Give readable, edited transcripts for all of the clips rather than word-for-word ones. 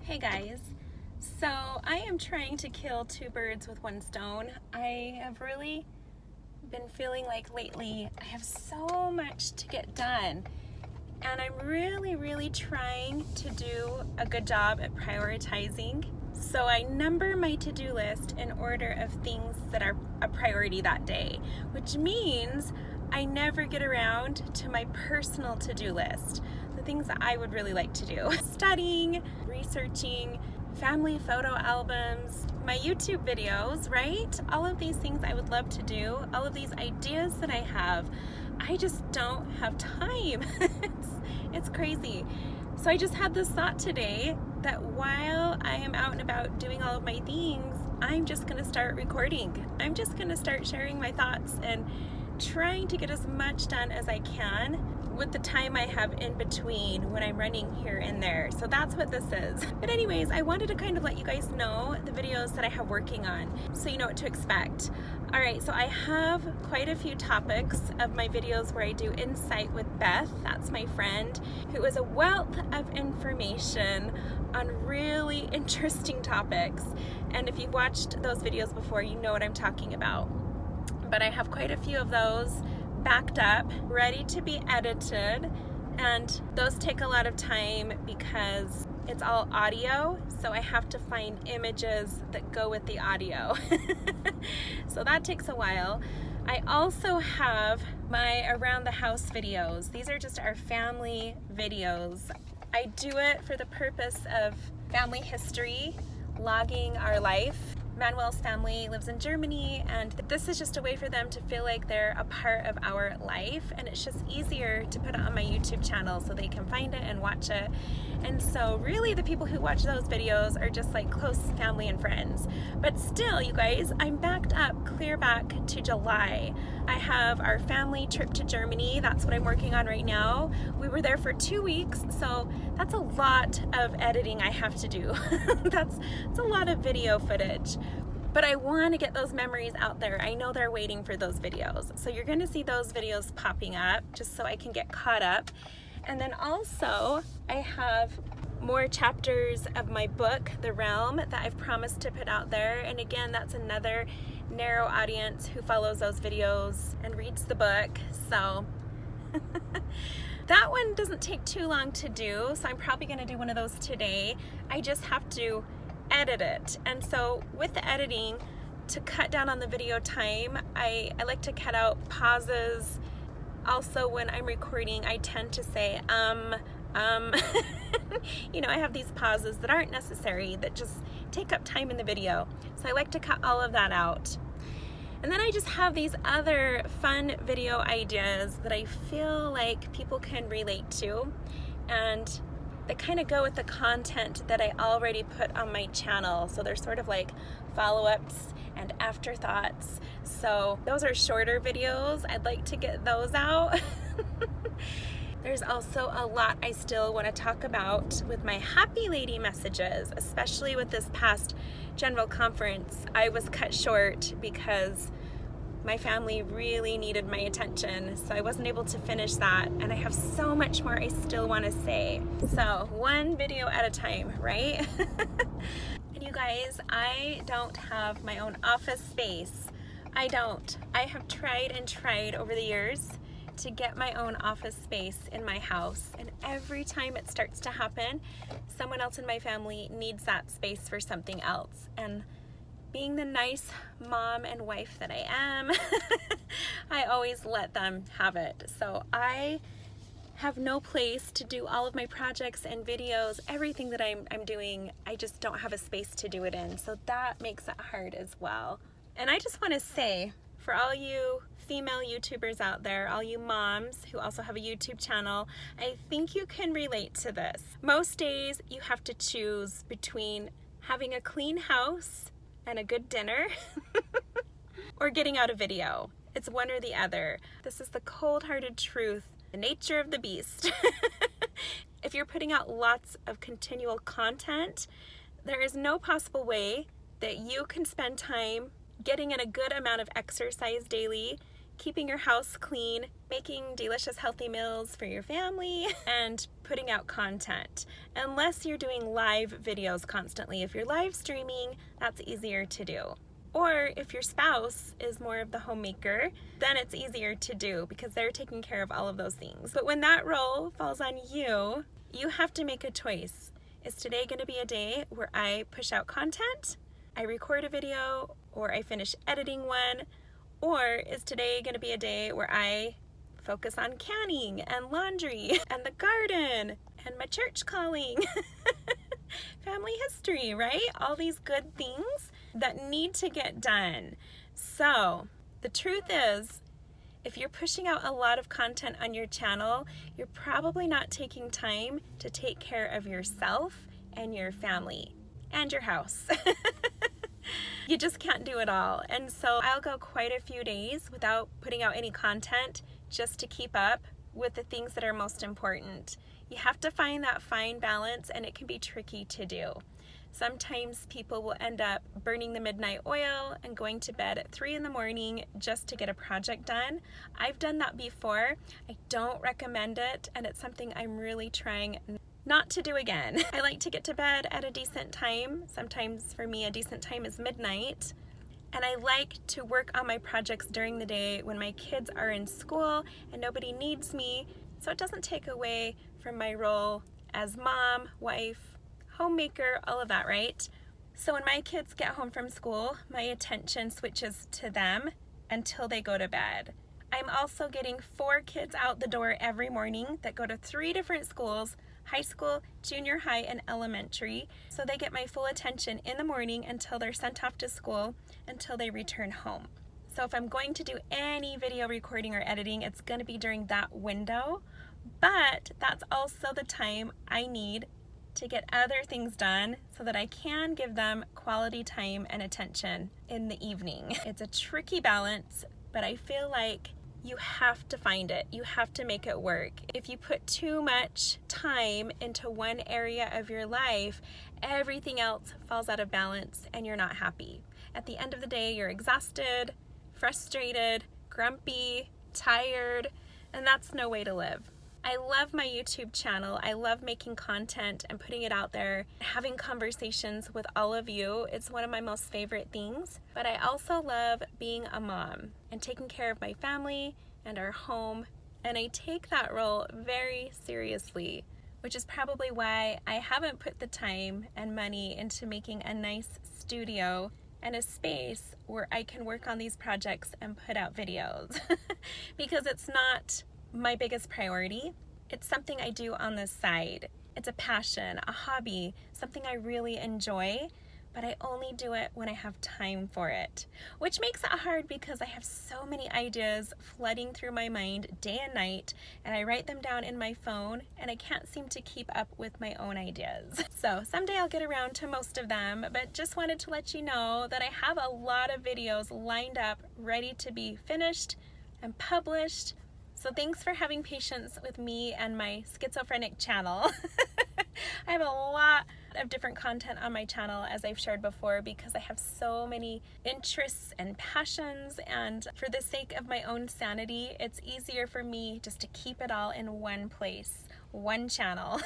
Hey guys, so I am trying to kill two birds with one stone. I have really been feeling like lately I have so much to get done, and I'm really trying to do a good job at prioritizing. So I number my to-do list in order of things that are a priority that day, which means I never get around to my personal to-do list, the things that I would really like to do. Studying, researching, family photo albums, my YouTube videos, right? All of these things I would love to do, all of these ideas that I have, I just don't have time. It's crazy. So I just had this thought today that while I am out and about doing all of my things, I'm just gonna start recording. I'm just gonna start sharing my thoughts and trying to get as much done as I can with the time I have in between when I'm running here and there. So that's what this is. But anyways, I wanted to kind of let you guys know the videos that I have working on so you know what to expect. All right, so I have quite a few topics of my videos where I do Insight with Beth. That's my friend who is a wealth of information on really interesting topics. And if you've watched those videos before, you know what I'm talking about. But I have quite a few of those backed up, ready to be edited, and those take a lot of time because it's all audio, so I have to find images that go with the audio. So that takes a while. I also have my around the house videos. These are just our family videos. I do it for the purpose of family history, logging our life. Manuel's family lives in Germany, and this is just a way for them to feel like they're a part of our life, and it's just easier to put it on my YouTube channel so they can find it and watch it. And so really the people who watch those videos are just like close family and friends. But still, you guys, I'm backed up clear back to July. I have our family trip to Germany. That's what I'm working on right now. We were there for 2 weeks, so that's a lot of editing I have to do. That's a lot of video footage. But I want to get those memories out there. I know they're waiting for those videos. So you're going to see those videos popping up just so I can get caught up. And then also I have more chapters of my book, The Realm, that I've promised to put out there. And again, that's another narrow audience who follows those videos and reads the book. So that one doesn't take too long to do. So I'm probably going to do one of those today. I just have to edit it. And so with the editing, to cut down on the video time, I like to cut out pauses. Also, when I'm recording, I tend to say you know, I have these pauses that aren't necessary, that just take up time in the video. So I like to cut all of that out. And then I just have these other fun video ideas that I feel like people can relate to, and they kind of go with the content that I already put on my channel. So they're sort of like follow-ups and afterthoughts. So those are shorter videos. I'd like to get those out. There's also a lot I still want to talk about with my Happy Lady messages, especially with this past general conference. I was cut short because my family really needed my attention, so I wasn't able to finish that, and I have so much more I still want to say. So one video at a time, right? And you guys, I don't have my own office space. I don't. I have tried and tried over the years to get my own office space in my house, and every time it starts to happen, someone else in my family needs that space for something else. And being the nice mom and wife that I am, I always let them have it. So I have no place to do all of my projects and videos, everything that I'm doing. I just don't have a space to do it in. So that makes it hard as well. And I just want to say, for all you female YouTubers out there, all you moms who also have a YouTube channel, I think you can relate to this. Most days you have to choose between having a clean house and a good dinner or getting out a video. It's one or the other. This is the cold-hearted truth, the nature of the beast. If you're putting out lots of continual content, there is no possible way that you can spend time getting in a good amount of exercise daily, keeping your house clean, making delicious healthy meals for your family, and putting out content. Unless you're doing live videos constantly. If you're live streaming, that's easier to do. Or if your spouse is more of the homemaker, then it's easier to do because they're taking care of all of those things. But when that role falls on you, you have to make a choice. Is today going to be a day where I push out content, I record a video, or I finish editing one? Or is today going to be a day where I focus on canning and laundry and the garden and my church calling, family history, right? All these good things that need to get done. So the truth is, if you're pushing out a lot of content on your channel, you're probably not taking time to take care of yourself and your family and your house. You just can't do it all. And so I'll go quite a few days without putting out any content just to keep up with the things that are most important. You have to find that fine balance, and it can be tricky to do. Sometimes people will end up burning the midnight oil and going to bed at 3 in the morning just to get a project done. I've done that before. I don't recommend it, and it's something I'm really trying not to do again. I like to get to bed at a decent time. Sometimes for me a decent time is midnight. And I like to work on my projects during the day when my kids are in school and nobody needs me, so it doesn't take away from my role as mom, wife, homemaker, all of that, right? So when my kids get home from school, my attention switches to them until they go to bed. I'm also getting 4 kids out the door every morning that go to 3 different schools, high school, junior high, and elementary. So they get my full attention in the morning until they're sent off to school, until they return home. So if I'm going to do any video recording or editing, it's going to be during that window. But that's also the time I need to get other things done so that I can give them quality time and attention in the evening. It's a tricky balance, but I feel like you have to find it. You have to make it work. If you put too much time into one area of your life, everything else falls out of balance and you're not happy. At the end of the day, you're exhausted, frustrated, grumpy, tired, and that's no way to live. I love my YouTube channel. I love making content and putting it out there, having conversations with all of you. It's one of my most favorite things. But I also love being a mom and taking care of my family and our home. And I take that role very seriously, which is probably why I haven't put the time and money into making a nice studio and a space where I can work on these projects and put out videos. Because it's not my biggest priority. It's something I do on the side. It's a passion, a hobby, something I really enjoy, but I only do it when I have time for it, which makes it hard because I have so many ideas flooding through my mind day and night, and I write them down in my phone, and I can't seem to keep up with my own ideas. So someday I'll get around to most of them, but just wanted to let you know that I have a lot of videos lined up, ready to be finished and published. So thanks for having patience with me and my schizophrenic channel. I have a lot of different content on my channel, as I've shared before, because I have so many interests and passions, and for the sake of my own sanity, it's easier for me just to keep it all in one place, one channel.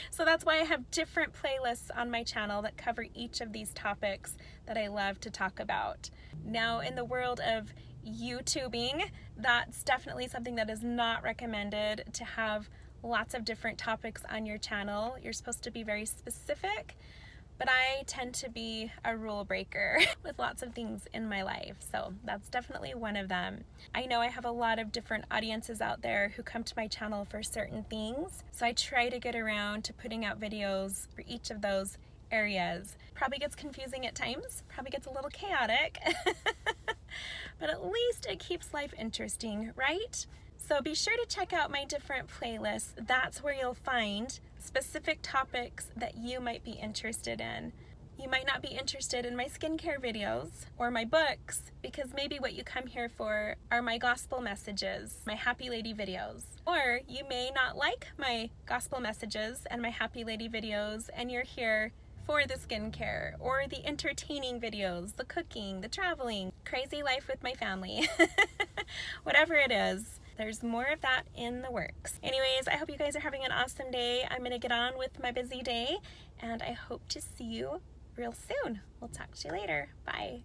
So that's why I have different playlists on my channel that cover each of these topics that I love to talk about. Now, in the world of YouTubing, that's definitely something that is not recommended, to have lots of different topics on your channel. You're supposed to be very specific, but I tend to be a rule breaker with lots of things in my life, so that's definitely one of them. I know I have a lot of different audiences out there who come to my channel for certain things, so I try to get around to putting out videos for each of those areas. Probably gets confusing at times, probably gets a little chaotic, but at least it keeps life interesting, right? So be sure to check out my different playlists. That's where you'll find specific topics that you might be interested in. You might not be interested in my skincare videos or my books, because maybe what you come here for are my gospel messages, my happy lady videos. Or you may not like my gospel messages and my happy lady videos, and you're here for the skincare or the entertaining videos, the cooking, the traveling, crazy life with my family. Whatever it is, there's more of that in the works. Anyways, I hope you guys are having an awesome day. I'm gonna get on with my busy day, and I hope to see you real soon. We'll talk to you later. Bye.